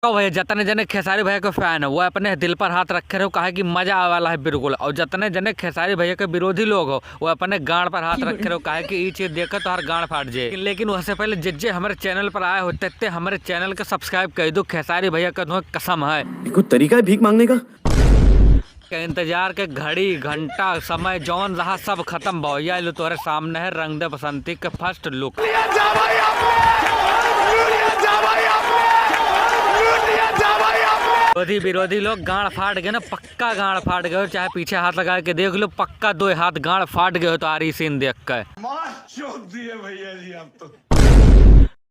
तो भैया जितने जने खेसारी भैया के फैन है वो अपने दिल पर हाथ रखे रहो, कहा कि मजा आने वाला है बिल्कुल। और जितने जने खेसारी भैया के विरोधी लोग हो वो अपने गांड पर हाथ रखे रहो, कहा कि ये चीज देखकर तो हर गांड फाट जाए। लेकिन उससे पहले जिज्जे हमारे चैनल पर आए होते थे हमारे चैनल के सब्सक्राइब कर दो, खेसारी भैया का तुम्हें कसम है। कोई तरीका है भीख मांगने का? इंतजार के घड़ी घंटा समय जौन रहा सब खत्म भैया। लो तुम्हारे सामने है रंग दे बसंती के फर्स्ट लुक। विरोधी लोग गांड फाट गए ना, पक्का गांड फाट गए हो, चाहे पीछे हाथ लगा के देख लो, पक्का 2 हाथ गांड फाट गए हो तो आ रही सीन देख कर। भैया जी आप तो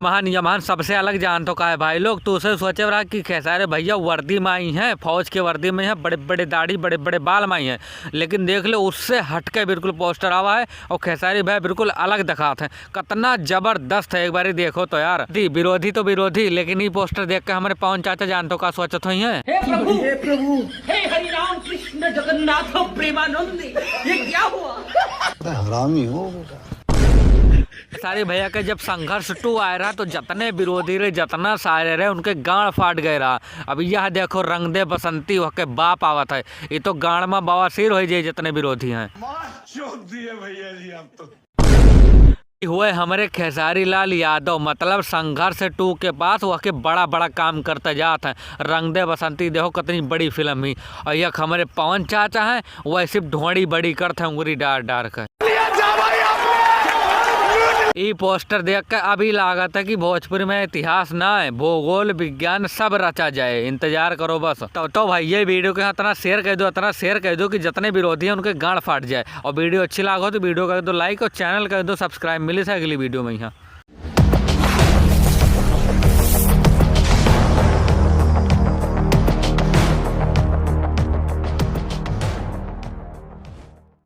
महान यमान सबसे अलग जान तो का है भाई लोग। तो उसे सोचे रहा कि खेसारी भैया वर्दी में आई हैं, फौज के वर्दी में है, बड़े बड़े दाढ़ी बड़े बड़े बाल में आई हैं। लेकिन देख लो उससे हटके बिल्कुल पोस्टर आवा है और खेसारी भैया बिल्कुल अलग दिखाते हैं। कितना जबरदस्त है, एक बार देखो तो यार। विरोधी तो विरोधी, लेकिन ये पोस्टर देख के हमारे पवन चाचा जान तो का सोचत हुई है। हे प्रभु हे प्रभु, हे हरि राम कृष्ण जगन्नाथ प्रेमानंद, ये क्या हुआ? हरामी हो। खेसारी भैया के जब संघर्ष 2 आया रहा तो जितने विरोधी रहे जितना सारे रहे उनके गांड फाट गए रहा। अब यह देखो रंग दे बसंती के बाप आवत है, ये तो गांड में बवासीर हो जाए जितने विरोधी हैं। भैया जी आप तो हुए हमारे खेसारी लाल यादव, मतलब संघर्ष 2 के पास वह के बड़ा बड़ा काम करते जाते हैं। रंग दे बसंती देखो कितनी बड़ी फिल्म ही, और यह हमारे पवन चाचा हैं वह सिर्फ ढोड़ी बड़ी करते हैं उंगली डार डार कर। ये पोस्टर देख कर अभी लागत है कि भोजपुरी में इतिहास ना है, भूगोल विज्ञान सब रचा जाए। इंतजार करो बस। तो भाई ये वीडियो को इतना शेयर कर दो कि जितने विरोधी हैं उनके गांड फाट जाए। और वीडियो अच्छी लागो तो वीडियो कर दो लाइक और चैनल कर दो सब्सक्राइब। मिली से अगली वीडियो में यहाँ।